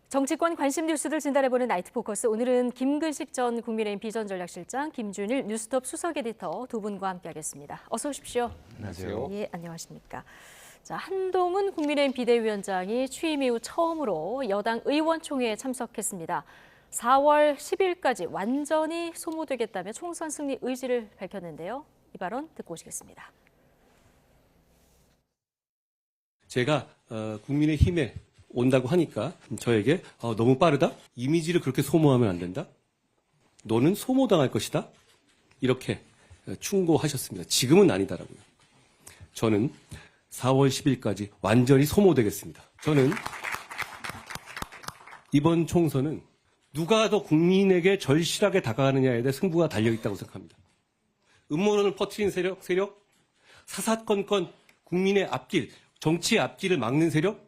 정치권 관심 뉴스들 진단해보는 나이트 포커스. 오늘은 김근식 전 국민의힘 비전전략실장, 김준일 뉴스톱 수석 에디터 두 분과 함께하겠습니다. 어서 오십시오. 안녕하세요. 예, 안녕하십니까. 자, 한동훈 국민의힘 비대위원장이 취임 이후 처음으로 여당 의원총회에 참석했습니다. 4월 10일까지 완전히 소모되겠다며 총선 승리 의지를 밝혔는데요. 이 발언 듣고 오시겠습니다. 제가 국민의힘에 온다고 하니까 저에게 너무 빠르다? 이미지를 그렇게 소모하면 안 된다? 너는 소모당할 것이다? 이렇게 충고하셨습니다. 지금은 아니다라고요. 저는 4월 10일까지 완전히 소모되겠습니다. 저는 이번 총선은 누가 더 국민에게 절실하게 다가가느냐에 대해 승부가 달려있다고 생각합니다. 음모론을 퍼뜨린 세력, 사사건건 국민의 앞길, 정치의 앞길을 막는 세력,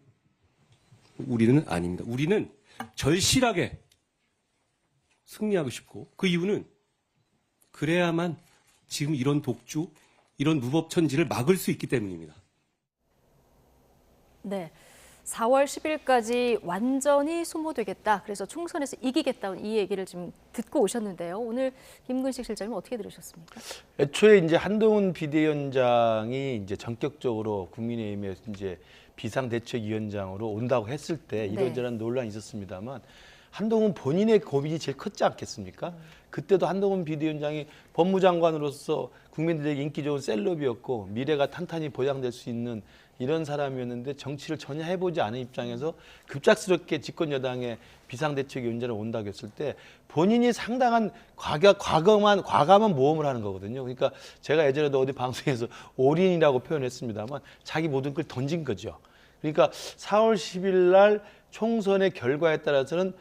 우리는 아닙니다. 우리는 절실하게 승리하고 싶고 그 이유는 그래야만 지금 이런 독주, 이런 무법천지를 막을 수 있기 때문입니다. 네, 4월 10일까지 완전히 소모되겠다. 그래서 총선에서 이기겠다. 이 얘기를 지금 듣고 오셨는데요. 오늘 김근식 실장님 어떻게 들으셨습니까? 애초에 이제 한동훈 비대위원장이 이제 전격적으로 국민의힘에 이제 비상대책위원장으로 온다고 했을 때 이런저런 논란이 있었습니다만 한동훈 본인의 고민이 제일 컸지 않겠습니까? 그때도 한동훈 비대위원장이 법무장관으로서 국민들에게 인기 좋은 셀럽이었고 미래가 탄탄히 보장될 수 있는 이런 사람이었는데 정치를 전혀 해보지 않은 입장에서 급작스럽게 집권 여당의 비상대책위원장을 온다고 했을 때 본인이 상당한 과감한 모험을 하는 거거든요. 그러니까 제가 예전에도 어디 방송에서 올인이라고 표현했습니다만 자기 모든 걸 던진 거죠. 그러니까 4월 10일 날 총선의 결과에 따라서는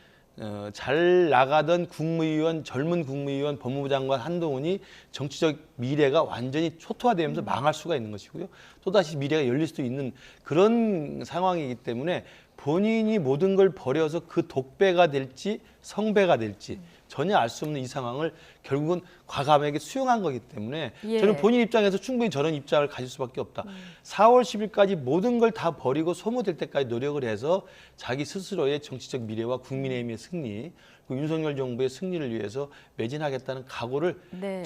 잘 나가던 국무위원, 젊은 국무위원, 법무부 장관 한동훈이 정치적 미래가 완전히 초토화되면서 망할 수가 있는 것이고요. 또다시 미래가 열릴 수도 있는 그런 상황이기 때문에 본인이 모든 걸 버려서 그 독배가 될지 성배가 될지 전혀 알 수 없는 이 상황을 결국은 과감하게 수용한 거기 때문에 저는 본인 입장에서 충분히 저런 입장을 가질 수밖에 없다. 4월 10일까지 모든 걸 다 버리고 소모될 때까지 노력을 해서 자기 스스로의 정치적 미래와 국민의힘의 승리, 그리고 윤석열 정부의 승리를 위해서 매진하겠다는 각오를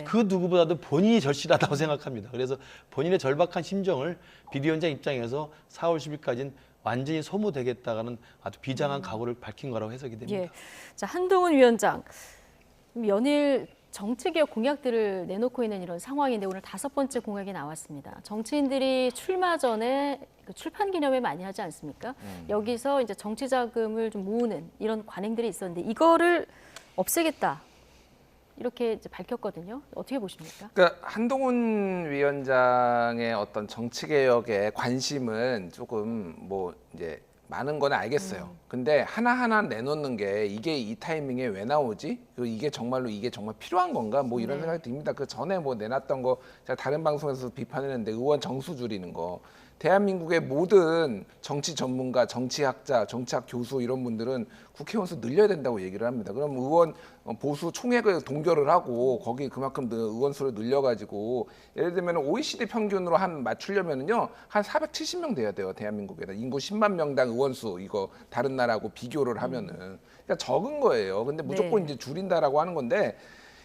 그 누구보다도 본인이 절실하다고 생각합니다. 그래서 본인의 절박한 심정을 비대위원장 입장에서 4월 10일까지는 완전히 소모되겠다는 아주 비장한 각오를 밝힌 거라고 해석이 됩니다. 예. 자, 한동훈 위원장, 연일 정치개혁 공약들을 내놓고 있는 이런 상황인데 오늘 5번째 공약이 나왔습니다. 정치인들이 출마 전에 그 출판 기념회 많이 하지 않습니까? 여기서 이제 정치 자금을 좀 모으는 이런 관행들이 있었는데 이거를 없애겠다. 이렇게 이제 밝혔거든요. 어떻게 보십니까? 그러니까 한동훈 위원장의 어떤 정치 개혁에 관심은 조금 뭐 이제 많은 건 알겠어요. 근데 하나하나 내놓는 게 이게 이 타이밍에 왜 나오지? 그리고 이게 정말 필요한 건가? 뭐 이런 생각이 듭니다. 그 전에 뭐 내놨던 거 제가 다른 방송에서 비판했는데 의원 정수 줄이는 거. 대한민국의 모든 정치 전문가, 정치학자, 정치학 교수 이런 분들은 국회의원 수 늘려야 된다고 얘기를 합니다. 그럼 의원 보수 총액을 동결을 하고 거기 그만큼 의원 수를 늘려가지고 예를 들면 OECD 평균으로 한 맞추려면은요 한 470명 돼야 돼요. 대한민국에다 인구 10만 명당 의원 수 이거 다른 나라하고 비교를 하면은 그러니까 적은 거예요. 근데 무조건 이제 줄인다라고 하는 건데.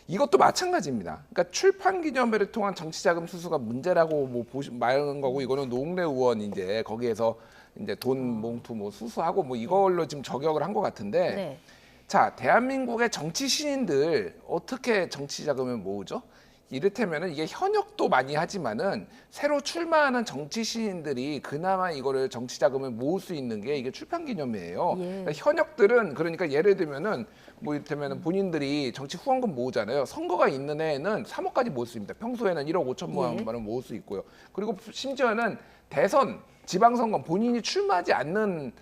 이것도 마찬가지입니다. 그러니까 출판 기념회를 통한 정치 자금 수수가 문제라고 뭐 말하는 거고 이거는 노웅래 의원 이제 거기에서 이제 돈 몽투 뭐 수수하고 뭐 이걸로 지금 저격을 한 것 같은데 자, 대한민국의 정치 신인들 어떻게 정치 자금을 모으죠? 이를테면은 이게 현역도 많이 하지만은 새로 출마하는 정치 신인들이 그나마 이거를 정치 자금을 모을 수 있는 게 이게 출판 기념회예요. 그러니까 현역들은 그러니까 예를 들면은 뭐 이를테면은 본인들이 정치 후원금 모으잖아요. 선거가 있는 해에는 3억까지 모을 수 있습니다. 평소에는 1억 5천만 원 모을 수 있고요. 그리고 심지어는 대선, 지방선거 본인이 출마하지 않는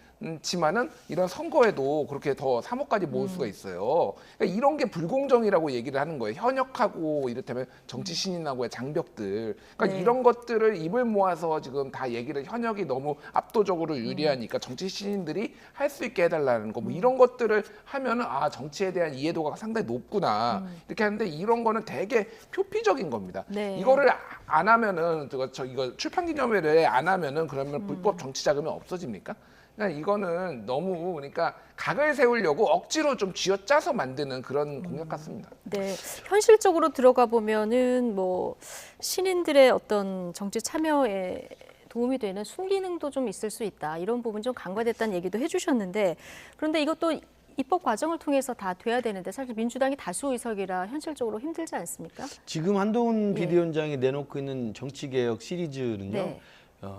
지만은 이런 선거에도 그렇게 더 3억까지 모을 수가 있어요. 그러니까 이런 게 불공정이라고 얘기를 하는 거예요. 현역하고 이를테면 정치 신인하고의 장벽들. 그러니까 이런 것들을 입을 모아서 지금 다 얘기를 현역이 너무 압도적으로 유리하니까 정치 신인들이 할 수 있게 해달라는 거. 뭐 이런 것들을 하면은 아 정치에 대한 이해도가 상당히 높구나 이렇게 하는데 이런 거는 되게 표피적인 겁니다. 이거를 안 하면은 이거 출판기념회를 안 하면은 그러면 불법 정치 자금이 없어집니까? 그러니까 이거는 너무 그러니까 각을 세우려고 억지로 좀 쥐어짜서 만드는 그런 공약 같습니다. 네, 현실적으로 들어가 보면은 뭐 신인들의 어떤 정치 참여에 도움이 되는 순기능도 좀 있을 수 있다. 이런 부분 좀 간과됐다는 얘기도 해주셨는데, 그런데 이것도 입법 과정을 통해서 다 돼야 되는데 사실 민주당이 다수 의석이라 현실적으로 힘들지 않습니까? 지금 한동훈 예. 비대위원장이 내놓고 있는 정치개혁 시리즈는요. 네.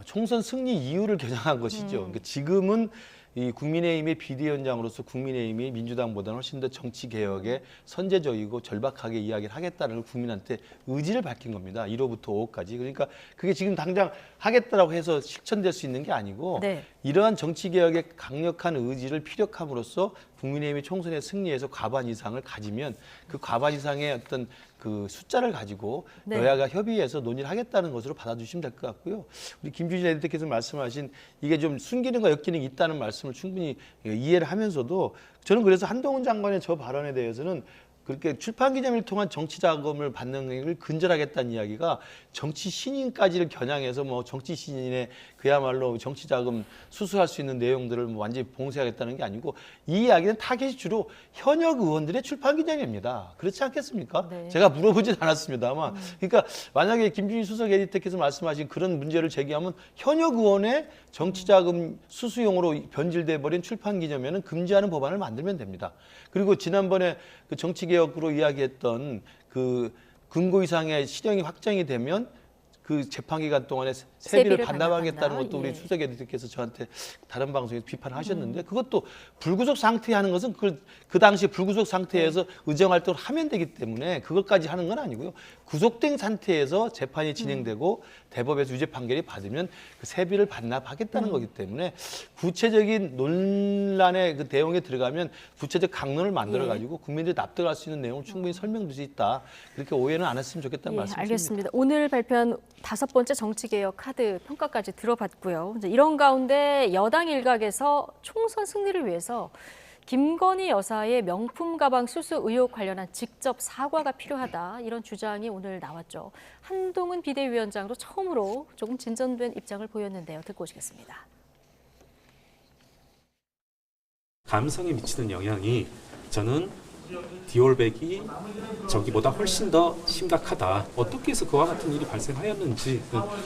총선 승리 이유를 겨냥한 것이죠. 그러니까 지금은 이 국민의힘의 비대위원장으로서 국민의힘이 민주당보다는 훨씬 더 정치 개혁에 선제적이고 절박하게 이야기를 하겠다는 걸 국민한테 의지를 밝힌 겁니다. 1호부터 5호까지. 그러니까 그게 지금 당장 하겠다라고 해서 실천될 수 있는 게 아니고 네. 이러한 정치 개혁의 강력한 의지를 피력함으로써 국민의힘이 총선에 승리해서 과반 이상을 가지면 그 과반 이상의 어떤 그 숫자를 가지고 네. 여야가 협의해서 논의를 하겠다는 것으로 받아주시면 될 것 같고요. 우리 김주진 에디터께서 말씀하신 이게 좀 순기능과 역기능이 있다는 말씀을 충분히 이해를 하면서도 저는 그래서 한동훈 장관의 저 발언에 대해서는 그렇게 출판기념일을 통한 정치 자금을 받는 걸 근절하겠다는 이야기가 정치 신인까지를 겨냥해서 뭐 정치 신인의 그야말로 정치 자금 수수할 수 있는 내용들을 뭐 완전히 봉쇄하겠다는 게 아니고 이 이야기는 타겟이 주로 현역 의원들의 출판기념일입니다. 그렇지 않겠습니까? 네. 제가 물어보진 않았습니다만, 그러니까 만약에 김준희 수석 에디터께서 말씀하신 그런 문제를 제기하면 현역 의원의 정치자금 수수용으로 변질돼 버린 출판기념회는 금지하는 법안을 만들면 됩니다. 그리고 지난번에 그 정치개혁으로 이야기했던 그 금고 이상의 실형이 확정이 되면 그 재판 기간 동안에 세비를 반납하겠다는 것도 예. 우리 수석 에디터께서 저한테 다른 방송에서 비판하셨는데 그것도 불구속 상태에 하는 것은 그 당시 불구속 상태에서 의정 활동을 하면 되기 때문에 그것까지 하는 건 아니고요. 구속된 상태에서 재판이 진행되고 대법에서 유죄 판결이 받으면 그 세비를 반납하겠다는 거기 때문에 구체적인 논란의 그 내용에 들어가면 구체적 강론을 만들어 가지고 국민들이 납득할 수 있는 내용을 충분히 설명될 수 있다. 그렇게 오해는 안 했으면 좋겠다는 예, 말씀입니다. 알겠습니다. 오늘 발표한 5번째 정치개혁 카드 평가까지 들어봤고요. 이제 이런 가운데 여당 일각에서 총선 승리를 위해서 김건희 여사의 명품 가방 수수 의혹 관련한 직접 사과가 필요하다. 이런 주장이 오늘 나왔죠. 한동훈 비대위원장으로 처음으로 조금 진전된 입장을 보였는데요. 듣고 오시겠습니다. 감성에 미치는 영향이 저는 디올백이 저기보다 훨씬 더 심각하다. 어떻게 해서 그와 같은 일이 발생하였는지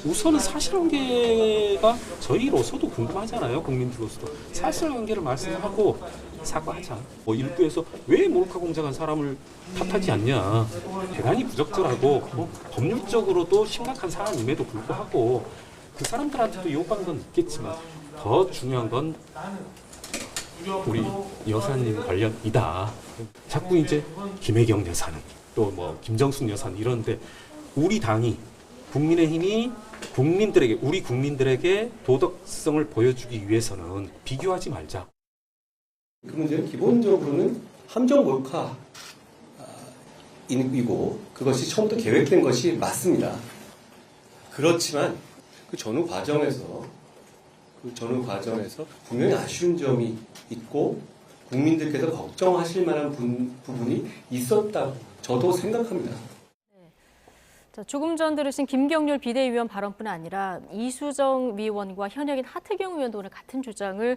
우선은 사실관계가 저희로서도 궁금하잖아요. 국민들로서도. 사실관계를 말씀하고 사과하자. 뭐 일부에서 왜 몰카 공작한 사람을 탓하지 않냐. 대단히 부적절하고 법률적으로도 심각한 사안임에도 불구하고 그 사람들한테도 요구하는 건 있겠지만 더 중요한 건 우리 여사님 관련이다. 자꾸 이제 김혜경 여사는 또 뭐 김정숙 여사는 이런데 우리 당이 국민의힘이 국민들에게 우리 국민들에게 도덕성을 보여주기 위해서는 비교하지 말자. 그 문제는 기본적으로는 함정 몰카이고 그것이 처음부터 계획된 것이 맞습니다. 그렇지만 그 전후 과정에서 분명히 아쉬운 점이 있고 국민들께서 걱정하실 만한 부분이 있었다고 저도 생각합니다. 자, 조금 전 들으신 김경률 비대위원 발언뿐 아니라 이수정 위원과 현역인 하태경 의원도 오늘 같은 주장을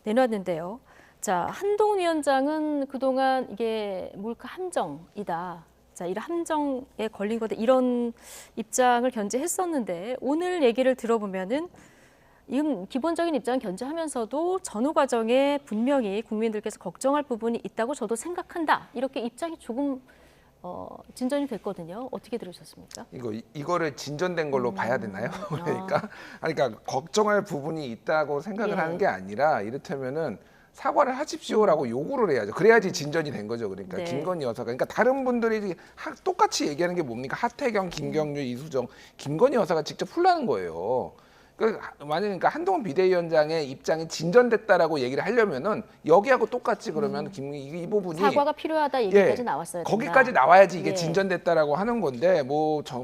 내놨는데요. 자, 한동훈 위원장은 그동안 이게 몰카 함정이다. 자, 이런 함정에 걸린 거다. 이런 입장을 견지했었는데 오늘 얘기를 들어보면은 이건 기본적인 입장을 견지하면서도 전후 과정에 분명히 국민들께서 걱정할 부분이 있다고 저도 생각한다. 이렇게 입장이 조금 진전이 됐거든요. 어떻게 들으셨습니까? 이거를 진전된 걸로 봐야 되나요? 그러니까 걱정할 부분이 있다고 생각을 예. 하는 게 아니라 이를테면은 사과를 하십시오라고 요구를 해야죠. 그래야지 진전이 된 거죠. 그러니까 네. 김건희 여사가 그러니까 다른 분들이 똑같이 얘기하는 게 뭡니까? 하태경, 김경률, 이수정, 김건희 여사가 직접 풀라는 거예요. 그러니까 한동훈 비대위원장의 입장이 진전됐다라고 얘기를 하려면은 여기하고 똑같이 그러면 이 부분이 사과가 필요하다 얘기까지 나왔어야 된다. 거기까지 나와야지 이게 예. 진전됐다라고 하는 건데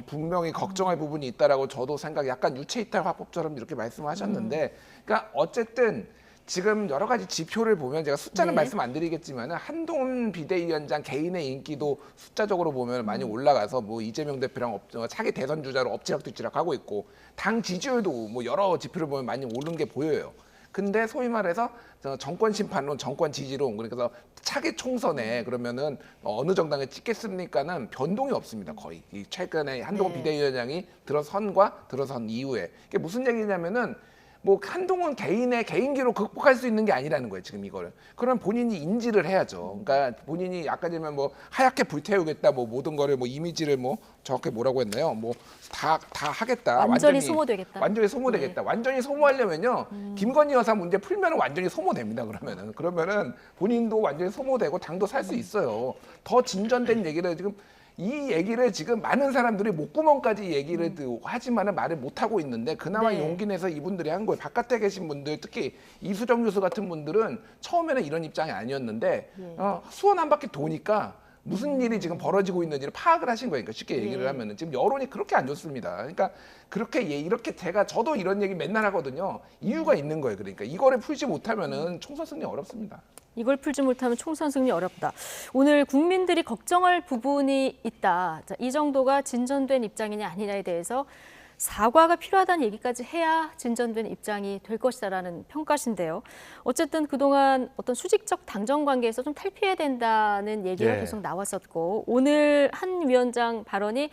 분명히 걱정할 부분이 있다라고 저도 약간 유체이탈 화법처럼 이렇게 말씀하셨는데 그러니까 어쨌든 지금 여러 가지 지표를 보면 제가 숫자는 네. 말씀 안 드리겠지만 한동훈 비대위원장 개인의 인기도 숫자적으로 보면 많이 올라가서 뭐 이재명 대표랑 차기 대선 주자로 엎치락뒤치락 하고 있고 당 지지율도 뭐 여러 지표를 보면 많이 오른 게 보여요. 근데 소위 말해서 정권 심판론, 정권 지지론, 그래서 차기 총선에 그러면은 어느 정당에 찍겠습니까는 변동이 없습니다. 거의 이 최근에 한동훈 네. 비대위원장이 들어선 이후에 이게 무슨 얘기냐면은 뭐 한동훈 개인의 개인기로 극복할 수 있는 게 아니라는 거예요. 지금 이거를. 그럼 본인이 인지를 해야죠. 그러니까 본인이 아까 전에 뭐 하얗게 불태우겠다, 뭐 모든 거를 뭐 이미지를 뭐 정확히 뭐라고 했나요? 뭐 다 하겠다. 완전히 소모되겠다. 완전히 소모되겠다. 완전히 소모하려면요. 김건희 여사 문제 풀면은 완전히 소모됩니다. 그러면은 본인도 완전히 소모되고 당도 살 수 있어요. 더 진전된 얘기를 지금. 이 얘기를 지금 많은 사람들이 목구멍까지 얘기를 하지만은 말을 못 하고 있는데 그나마 네. 용기 내서 이분들이 한 거예요. 바깥에 계신 분들, 특히 이수정 교수 같은 분들은 처음에는 이런 입장이 아니었는데 수원 한 바퀴 도니까 무슨 일이 지금 벌어지고 있는지를 파악을 하신 거예요. 그러니까 쉽게 얘기를 하면은 지금 여론이 그렇게 안 좋습니다. 그러니까 그렇게 이렇게 저도 이런 얘기 맨날 하거든요. 이유가 있는 거예요. 그러니까 이거를 풀지 못하면은 총선 승리 어렵습니다. 이걸 풀지 못하면 총선 승리 어렵다. 오늘 국민들이 걱정할 부분이 있다. 자, 이 정도가 진전된 입장이냐 아니냐에 대해서 사과가 필요하다는 얘기까지 해야 진전된 입장이 될 것이다라는 평가신데요. 어쨌든 그동안 어떤 수직적 당정 관계에서 좀 탈피해야 된다는 얘기가 예. 계속 나왔었고 오늘 한 위원장 발언이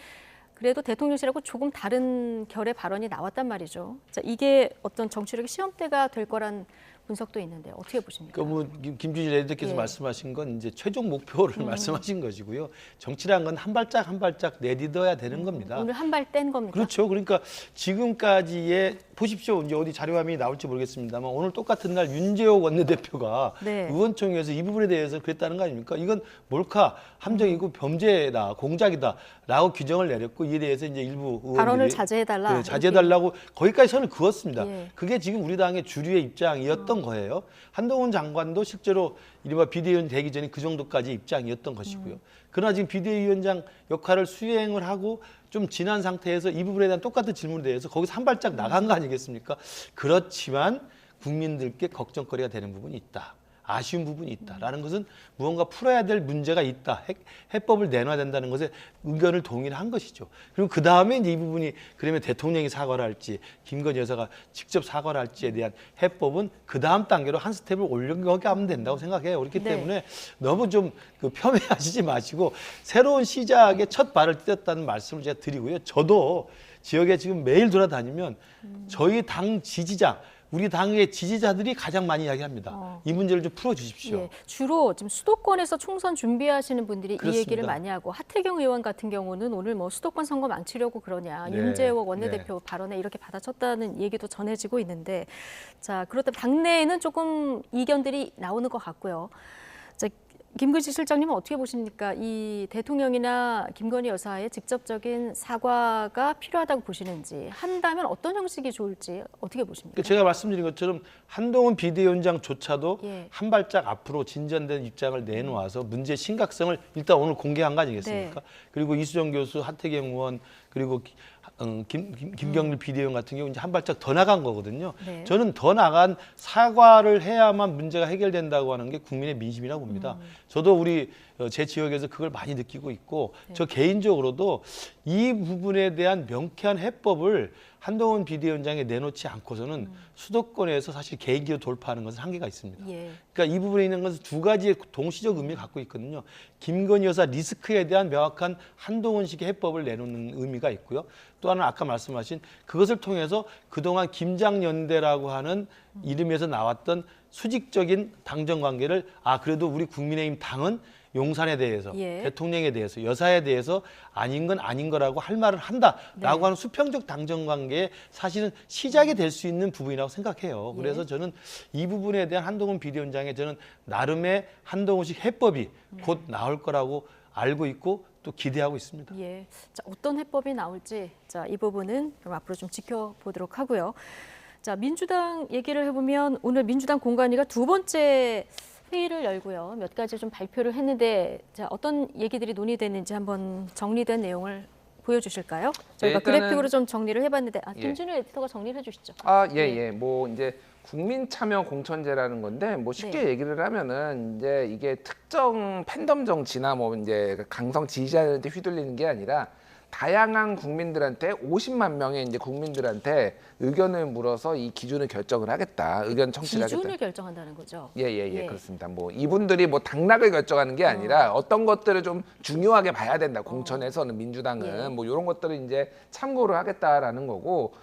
그래도 대통령실하고 조금 다른 결의 발언이 나왔단 말이죠. 자, 이게 어떤 정치력의 시험대가 될 거란 분석도 있는데 어떻게 보십니까? 그러니까 뭐 김주진 레드께서 예. 말씀하신 건 이제 최종 목표를 말씀하신 것이고요. 정치란 건 한 발짝 한 발짝 내딛어야 되는 겁니다. 오늘 한 발 뗀 겁니까? 그렇죠. 그러니까 지금까지의 보십시오. 이제 어디 자료화면이 나올지 모르겠습니다만 오늘 똑같은 날 윤재옥 원내대표가 네. 의원총회에서 이 부분에 대해서 그랬다는 거 아닙니까? 이건 몰카, 함정이고 범죄다, 공작이다라고 규정을 내렸고 이에 대해서 이제 일부 의원들이 발언을 자제해달라. 네, 자제해달라고 거기까지 선을 그었습니다. 예. 그게 지금 우리 당의 주류의 입장이었던 거예요. 한동훈 장관도 실제로 이른바 비대위원 되기 전에 그 정도까지 입장이었던 것이고요. 그러나 지금 비대위원장 역할을 수행을 하고 좀 지난 상태에서 이 부분에 대한 똑같은 질문에 대해서 거기서 한 발짝 나간 거 아니겠습니까? 그렇지만 국민들께 걱정거리가 되는 부분이 있다. 아쉬운 부분이 있다라는 것은 무언가 풀어야 될 문제가 있다. 해법을 내놔야 된다는 것에 의견을 동일한 것이죠. 그리고 그 다음에 이제 이 부분이 그러면 대통령이 사과를 할지 김건희 여사가 직접 사과를 할지에 대한 해법은 그 다음 단계로 한 스텝을 올려가면 된다고 생각해요. 그렇기 네. 때문에 너무 좀 폄훼하시지 마시고 새로운 시작의 첫 발을 떼었다는 말씀을 제가 드리고요. 저도 지역에 지금 매일 돌아다니면 저희 당 지지자 우리 당의 지지자들이 가장 많이 이야기합니다. 이 문제를 좀 풀어주십시오. 예, 주로 지금 수도권에서 총선 준비하시는 분들이 그렇습니다. 이 얘기를 많이 하고 하태경 의원 같은 경우는 오늘 뭐 수도권 선거 망치려고 그러냐 네, 윤재옥 원내대표 발언에 이렇게 받아쳤다는 얘기도 전해지고 있는데 자 그렇다면 당내에는 조금 이견들이 나오는 것 같고요. 자, 김근식 실장님은 어떻게 보십니까? 이 대통령이나 김건희 여사의 직접적인 사과가 필요하다고 보시는지 한다면 어떤 형식이 좋을지 어떻게 보십니까? 그러니까 제가 말씀드린 것처럼 한동훈 비대위원장조차도 예. 한 발짝 앞으로 진전된 입장을 내놓아서 문제의 심각성을 일단 오늘 공개한 거 아니겠습니까? 네. 그리고 이수정 교수, 하태경 의원 그리고 김경률 비대위원 같은 경우 이제 한 발짝 더 나간 거거든요. 네. 저는 더 나간 사과를 해야만 문제가 해결된다고 하는 게 국민의 민심이라고 봅니다. 저도 우리 제 지역에서 그걸 많이 느끼고 있고 저 개인적으로도 이 부분에 대한 명쾌한 해법을 한동훈 비대위원장에 내놓지 않고서는 수도권에서 사실 개인기로 돌파하는 것은 한계가 있습니다. 예. 그러니까 이 부분에 있는 것은 두 가지의 동시적 의미를 갖고 있거든요. 김건희 여사 리스크에 대한 명확한 한동훈식의 해법을 내놓는 의미가 있고요. 또 하나는 아까 말씀하신 그것을 통해서 그동안 김장연대라고 하는 이름에서 나왔던 수직적인 당정 관계를 그래도 우리 국민의힘 당은 용산에 대해서 예. 대통령에 대해서 여사에 대해서 아닌 건 아닌 거라고 할 말을 한다라고 네. 하는 수평적 당정 관계의 사실은 시작이 될 수 있는 부분이라고 생각해요. 예. 그래서 저는 이 부분에 대한 한동훈 비대위원장의 저는 나름의 한동훈식 해법이 곧 나올 거라고 알고 있고 또 기대하고 있습니다. 예. 자, 어떤 해법이 나올지 자, 이 부분은 그럼 앞으로 좀 지켜보도록 하고요. 자, 민주당 얘기를 해보면 오늘 민주당 공관위가 두 번째 회의를 열고요. 몇 가지 좀 발표를 했는데 자, 어떤 얘기들이 논의됐는지 한번 정리된 내용을 보여주실까요? 저희가 일단은- 그래픽으로 좀 정리를 해봤는데 예. 김준우 에디터가 정리를 해주시죠. 예. 뭐 이제 국민 참여 공천제라는 건데 뭐 쉽게 네. 얘기를 하면은 이제 이게 특정 팬덤 정치나 뭐 이제 강성 지지자들한테 휘둘리는 게 아니라 다양한 국민들한테 50만 명의 이제 국민들한테 의견을 물어서 이 기준을 결정을 하겠다. 의견 청취를 하겠다. 기준을 결정한다는 거죠. 예, 그렇습니다. 뭐 이분들이 뭐 당락을 결정하는 게 아니라 어떤 것들을 좀 중요하게 봐야 된다. 공천에서는 민주당은 예. 뭐 이런 것들을 이제 참고를 하겠다라는 거고.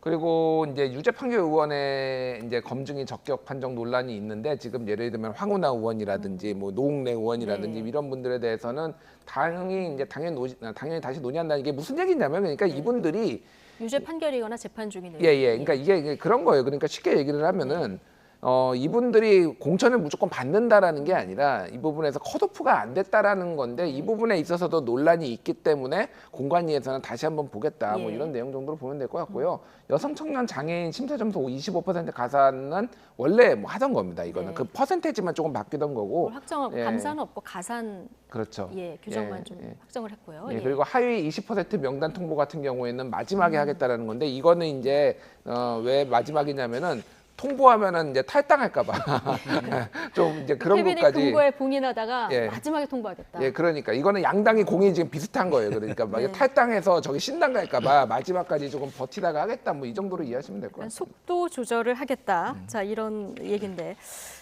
그리고 이제 유죄 판결 의원의 이제 검증이 적격 판정 논란이 있는데 지금 예를 들면 황운하 의원이라든지 뭐 노웅래 의원이라든지 네. 이런 분들에 대해서는 당연히 다시 논의한다는 이게 무슨 얘기냐면 그러니까 이분들이 유죄 판결이거나 재판 중인 그러니까 이게 그런 거예요. 그러니까 쉽게 얘기를 하면은 이분들이 공천을 무조건 받는다라는 게 아니라 이 부분에서 컷오프가 안 됐다라는 건데 이 부분에 있어서도 논란이 있기 때문에 공관위에서는 다시 한번 보겠다. 뭐 예. 이런 내용 정도로 보면 될 것 같고요. 여성 청년 장애인 심사 점수 25% 가산은 원래 뭐 하던 겁니다. 이거는 네. 그 퍼센테이지만 조금 바뀌던 거고. 확정 예. 감사는 없고 가산 그렇죠. 규정만 예, 좀 예. 확정을 했고요. 예, 예. 그리고 하위 20% 명단 통보 같은 경우에는 마지막에 하겠다라는 건데 이거는 이제 왜 마지막이냐면은 통보하면은 이제 탈당할까봐 좀 이제 그런 캐비닛 것까지. 금고에 봉인하다가 예. 마지막에 통보하겠다. 예, 그러니까 이거는 양당이 공이 지금 비슷한 거예요. 그러니까 만약 네. 탈당해서 저기 신당 갈까봐 마지막까지 조금 버티다가 하겠다. 뭐 이 정도로 이해하시면 될 것 약간 같아요. 속도 조절을 하겠다. 자, 이런 얘기인데.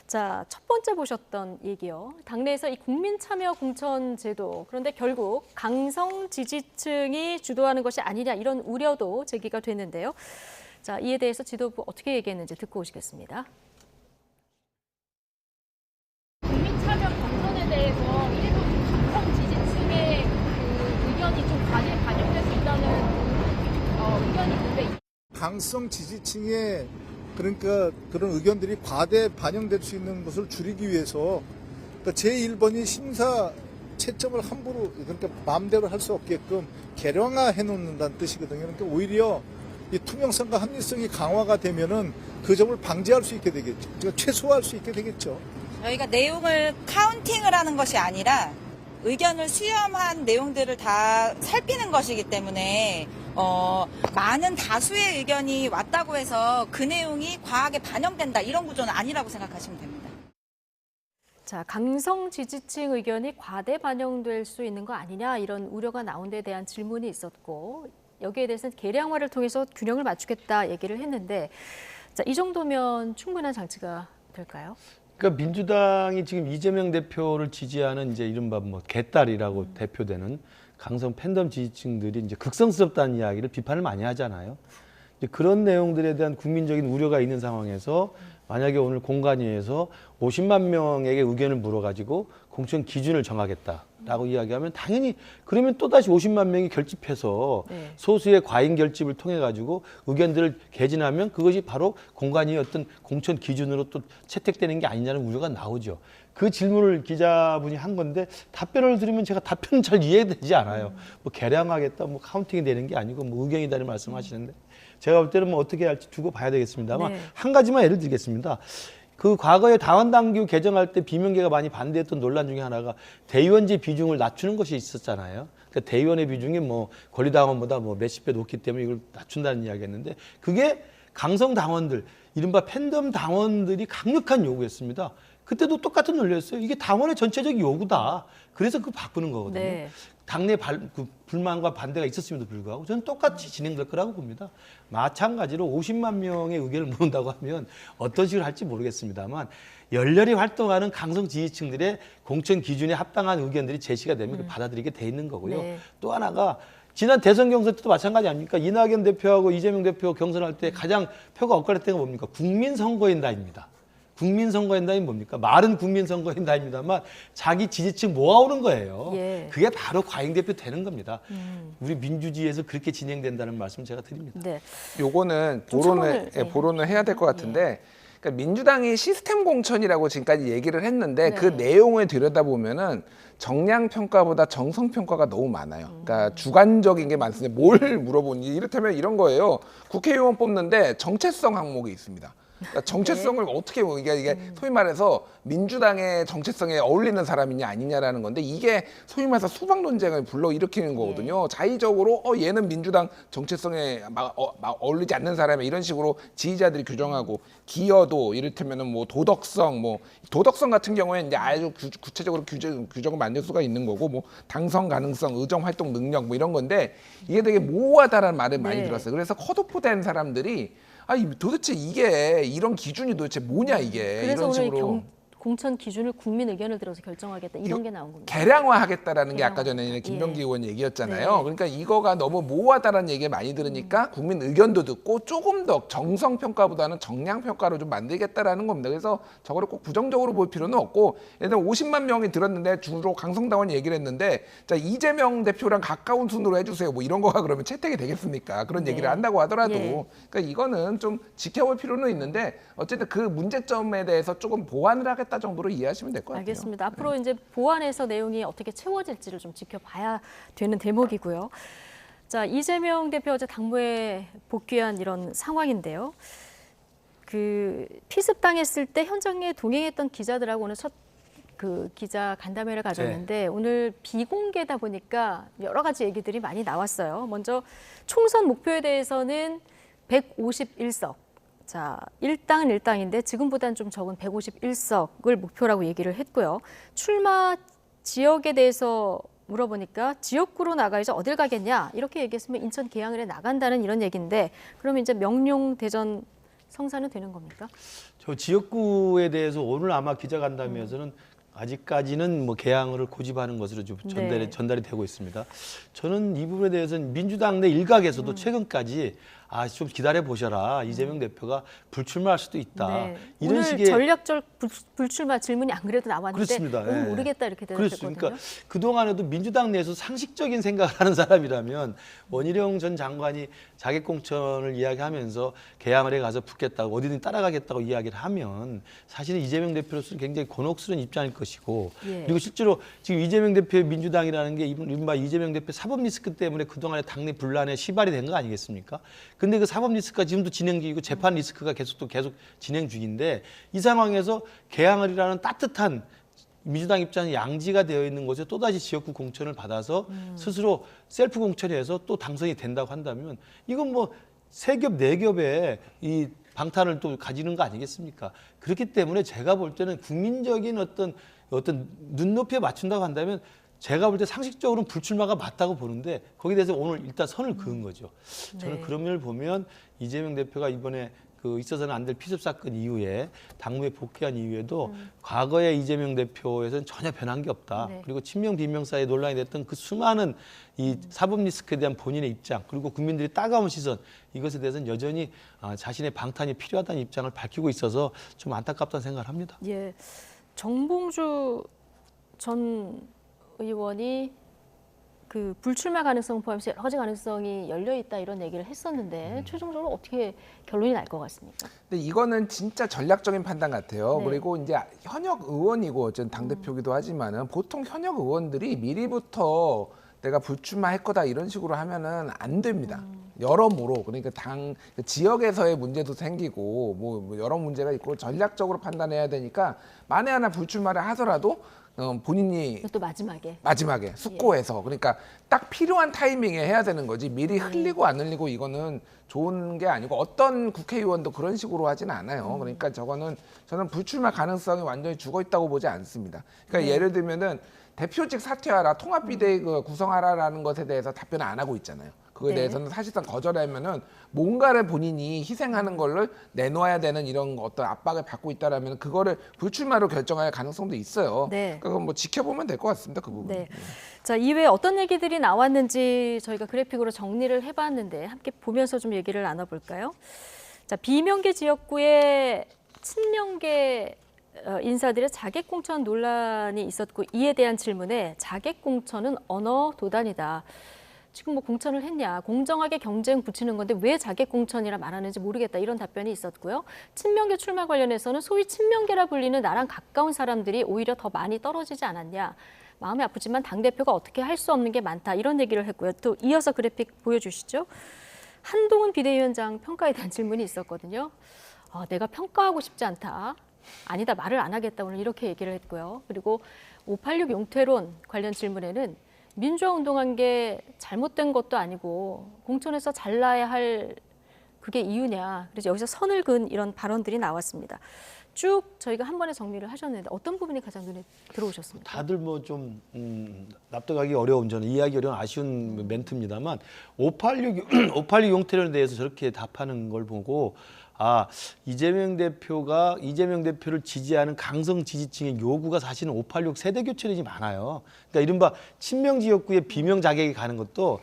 자, 첫 번째 보셨던 얘기요. 당내에서 이 국민 참여 공천 제도. 그런데 결국 강성 지지층이 주도하는 것이 아니냐 이런 우려도 제기가 됐는데요. 자, 이에 대해서 지도부 어떻게 얘기했는지 듣고 오시겠습니다. 국민 참여 경선에 대해서 일부 강성 지지층의 그 의견이 좀 반영될 수 있다는 의견이 있는데 강성 지지층의 그러니까 그런 의견들이 과대 반영될 수 있는 것을 줄이기 위해서 그러니까 제1번이 심사 채점을 함부로 그러니까 마음대로 할 수 없게끔 개량화해 놓는다는 뜻이거든요. 그러니까 오히려 이 투명성과 합리성이 강화가 되면은 그 점을 방지할 수 있게 되겠죠. 그러니까 최소화할 수 있게 되겠죠. 저희가 내용을 카운팅을 하는 것이 아니라 의견을 수렴한 내용들을 다 살피는 것이기 때문에 많은 다수의 의견이 왔다고 해서 그 내용이 과하게 반영된다 이런 구조는 아니라고 생각하시면 됩니다. 자, 강성 지지층 의견이 과대 반영될 수 있는 거 아니냐 이런 우려가 나온 데 대한 질문이 있었고 여기에 대해서는 계량화를 통해서 균형을 맞추겠다 얘기를 했는데 자, 이 정도면 충분한 장치가 될까요? 그러니까 민주당이 지금 이재명 대표를 지지하는 이제 이른바 뭐 개딸이라고 대표되는 강성 팬덤 지지층들이 이제 극성스럽다는 이야기를 비판을 많이 하잖아요. 이제 그런 내용들에 대한 국민적인 우려가 있는 상황에서 만약에 오늘 공관위에서 50만 명에게 의견을 물어가지고 공천 기준을 정하겠다라고 이야기하면 당연히 그러면 또다시 50만 명이 결집해서 네. 소수의 과잉 결집을 통해 가지고 의견들을 개진하면 그것이 바로 공관위의 어떤 공천 기준으로 또 채택되는 게 아니냐는 우려가 나오죠. 그 질문을 기자분이 한 건데 답변을 들으면 제가 답변은 잘 이해되지 않아요. 뭐 개량하겠다, 뭐 카운팅이 되는 게 아니고 뭐 의견이다는 말씀하시는데 제가 볼 때는 뭐 어떻게 할지 두고 봐야 되겠습니다만 네. 한 가지만 예를 들겠습니다. 그 과거에 당원당규 개정할 때 비명계가 많이 반대했던 논란 중에 하나가 대의원제 비중을 낮추는 것이 있었잖아요. 그러니까 대의원의 비중이 뭐 권리당원보다 뭐 몇십 배 높기 때문에 이걸 낮춘다는 이야기였는데 그게 강성 당원들, 이른바 팬덤 당원들이 강력한 요구였습니다. 그때도 똑같은 논리였어요. 이게 당원의 전체적 요구다. 그래서 그거 바꾸는 거거든요. 네. 당내 불만과 반대가 있었음에도 불구하고 저는 똑같이 진행될 거라고 봅니다. 마찬가지로 50만 명의 의견을 모은다고 하면 어떤 식으로 할지 모르겠습니다만 열렬히 활동하는 강성 지지층들의 공천 기준에 합당한 의견들이 제시가 되면 그걸 받아들이게 돼 있는 거고요. 네. 또 하나가 지난 대선 경선 때도 마찬가지 아닙니까? 이낙연 대표하고 이재명 대표 경선할 때 가장 표가 엇갈렸던 건 뭡니까? 국민선거인단입니다. 국민선거인단이 뭡니까? 말은 국민선거인단입니다만 자기 지지층 모아오는 거예요. 예. 그게 바로 과잉 대표 되는 겁니다. 우리 민주주의에서 그렇게 진행된다는 말씀 제가 드립니다. 네. 요거는 좀 보론을 차원을, 보론을 해야 될 것 같은데 그러니까 민주당이 시스템 공천이라고 지금까지 얘기를 했는데 네. 그 내용을 들여다보면은 정량 평가보다 정성 평가가 너무 많아요. 그러니까 주관적인 게 많습니다. 뭘 물어보니 이를테면 이런 거예요. 국회의원 뽑는데 정체성 항목이 있습니다. 그러니까 정체성을 어떻게 이게 소위 말해서 민주당의 정체성에 어울리는 사람이냐 아니냐라는 건데 이게 소위 말해서 수박 논쟁을 불러일으키는 거거든요. 자의적으로 얘는 민주당 정체성에 막 어울리지 않는 사람이 이런 식으로 지지자들이 규정하고 기여도 이를테면은 뭐 도덕성 같은 경우에 이제 아주 구체적으로 규정을 만들 수가 있는 거고 뭐 당선 가능성, 의정 활동 능력 뭐 이런 건데 이게 되게 모호하다라는 말을 많이 들었어요. 그래서 컷오프된 사람들이 도대체 이게 이런 기준이 도대체 뭐냐 이게 그래서 이런 오늘 식으로 공천 기준을 국민 의견을 들어서 결정하겠다 이런 게 나온 겁니다. 개량화하겠다라는 게 아까 전에 개량화. 김병기 예. 의원 얘기였잖아요. 네. 그러니까 이거가 너무 모호하다라는 얘기를 많이 들으니까 국민 의견도 듣고 조금 더 정성 평가보다는 정량 평가로 좀 만들겠다라는 겁니다. 그래서 저거를 꼭 부정적으로 볼 필요는 없고 예를 들어 50만 명이 들었는데 주로 강성당원 얘기를 했는데 자 이재명 대표랑 가까운 순으로 해주세요. 뭐 이런 거가 그러면 채택이 되겠습니까? 그런 네. 얘기를 한다고 하더라도 예. 그러니까 이거는 좀 지켜볼 필요는 있는데 어쨌든 그 문제점에 대해서 조금 보완을 하겠다 정도로 이해하시면 될 것 같아요. 알겠습니다. 앞으로 이제 보완해서 내용이 어떻게 채워질지를 좀 지켜봐야 되는 대목이고요. 자, 이재명 대표 어제 당무에 복귀한 이런 상황인데요. 그 피습당했을 때 현장에 동행했던 기자들하고 오늘 첫 그 기자 간담회를 가졌는데 오늘 비공개다 보니까 여러 가지 얘기들이 많이 나왔어요. 먼저 총선 목표에 대해서는 151석. 자, 일당은 일당인데 지금보다는 좀 적은 151석을 목표라고 얘기를 했고요. 출마 지역에 대해서 물어보니까 지역구로 나가야지 어딜 가겠냐 이렇게 얘기했으면 인천 계양을에 나간다는 이런 얘기인데 그러면 이제 명룡 대전 성사는 되는 겁니까? 저 지역구에 대해서 오늘 아마 기자간담회에서는 아직까지는 뭐 개항을 고집하는 것으로 좀 전달이 되고 있습니다. 저는 이 부분에 대해서는 민주당 내 일각에서도 최근까지 좀 기다려 보셔라. 이재명 대표가 불출마할 수도 있다. 네. 이런 오늘 식의 전략적 불출마 질문이 안 그래도 나왔는데 그렇습니다. 너무 예. 모르겠다 이렇게 대답했거든요. 그렇습니다. 그러니까 그동안에도 민주당 내에서 상식적인 생각을 하는 사람이라면 원희룡 전 장관이 자객공천을 이야기하면서 개항을에 가서 붙겠다고 어디든 따라가겠다고 이야기를 하면 사실은 이재명 대표로서는 굉장히 곤혹스러운 입장일 것이고 예. 그리고 실제로 지금 이재명 대표의 민주당이라는 게 이른바 이재명 대표 사법 리스크 때문에 그동안에 당내 분란에 시발이 된 거 아니겠습니까? 근데 그 사법 리스크가 지금도 진행 중이고 재판 리스크가 계속 진행 중인데 이 상황에서 개항을이라는 따뜻한 민주당 입장에 양지가 되어 있는 곳에 또다시 지역구 공천을 받아서 스스로 셀프 공천해서 또 당선이 된다고 한다면 이건 뭐 세 겹, 네 겹의 이 방탄을 또 가지는 거 아니겠습니까? 그렇기 때문에 제가 볼 때는 국민적인 어떤 눈높이에 맞춘다고 한다면 제가 볼 때 상식적으로는 불출마가 맞다고 보는데 거기에 대해서 오늘 일단 선을 그은 거죠. 저는 네. 그런 면을 보면 이재명 대표가 이번에 있어서는 안 될 피습 사건 이후에 당무에 복귀한 이후에도 과거의 이재명 대표에서는 전혀 변한 게 없다. 네. 그리고 친명 비명 사이에 논란이 됐던 그 수많은 이 사법 리스크에 대한 본인의 입장 그리고 국민들이 따가운 시선 이것에 대해서는 여전히 자신의 방탄이 필요하다는 입장을 밝히고 있어서 좀 안타깝다는 생각을 합니다. 예, 정봉주 전 의원이 그 불출마 가능성 포함해서 여러 가지 가능성이 열려 있다 이런 얘기를 했었는데 최종적으로 어떻게 결론이 날 것 같습니까? 근데 이거는 진짜 전략적인 판단 같아요. 네. 그리고 이제 현역 의원이고 어쨌든 당대표기도 하지만은 보통 현역 의원들이 미리부터 내가 불출마할 거다 이런 식으로 하면은 안 됩니다. 여러모로 그러니까 당 지역에서의 문제도 생기고 뭐 여러 문제가 있고 전략적으로 판단해야 되니까 만에 하나 불출마를 하더라도 본인이 또 마지막에 숙고해서 그러니까 딱 필요한 타이밍에 해야 되는 거지 미리 흘리고 안 흘리고 이거는 좋은 게 아니고 어떤 국회의원도 그런 식으로 하진 않아요. 그러니까 저는 불출마 가능성이 완전히 죽어 있다고 보지 않습니다. 그러니까 예를 들면은 대표직 사퇴하라, 통합비대위 구성하라라는 것에 대해서 답변을 안 하고 있잖아요. 그거에 네. 대해서는 사실상 거절하면은 뭔가를 본인이 희생하는 거를 내놓아야 되는 이런 어떤 압박을 받고 있다라면 그거를 불출마로 결정할 가능성도 있어요. 네. 그러니까 뭐 지켜보면 될 것 같습니다. 그 부분. 네. 자, 이외에 어떤 얘기들이 나왔는지 저희가 그래픽으로 정리를 해봤는데 함께 보면서 좀 얘기를 나눠볼까요? 자, 비명계 지역구에 친명계 인사들의 자객공천 논란이 있었고 이에 대한 질문에 자객공천은 언어 도단이다. 지금 뭐 공천을 했냐, 공정하게 경쟁 붙이는 건데 왜 자객공천이라 말하는지 모르겠다 이런 답변이 있었고요. 친명계 출마 관련해서는 소위 친명계라 불리는 나랑 가까운 사람들이 오히려 더 많이 떨어지지 않았냐. 마음이 아프지만 당대표가 어떻게 할 수 없는 게 많다 이런 얘기를 했고요. 또 이어서 그래픽 보여주시죠. 한동훈 비대위원장 평가에 대한 질문이 있었거든요. 내가 평가하고 싶지 않다. 아니다, 말을 안 하겠다. 오늘 이렇게 얘기를 했고요. 그리고 586 용태론 관련 질문에는 민주화 운동한 게 잘못된 것도 아니고 공천에서 잘라야 할 그게 이유냐. 그래서 여기서 선을 그은 이런 발언들이 나왔습니다. 쭉 저희가 한 번에 정리를 하셨는데 어떤 부분이 가장 눈에 들어오셨습니까? 다들 뭐 좀 납득하기 어려운, 저는 이해하기 어려운 아쉬운 멘트입니다만 586 용태론에 대해서 저렇게 답하는 걸 보고 이재명 대표를 지지하는 강성 지지층의 요구가 사실은 586 세대 교체론이 많아요. 그러니까 이른바 친명 지역구에 비명 자객이 가는 것도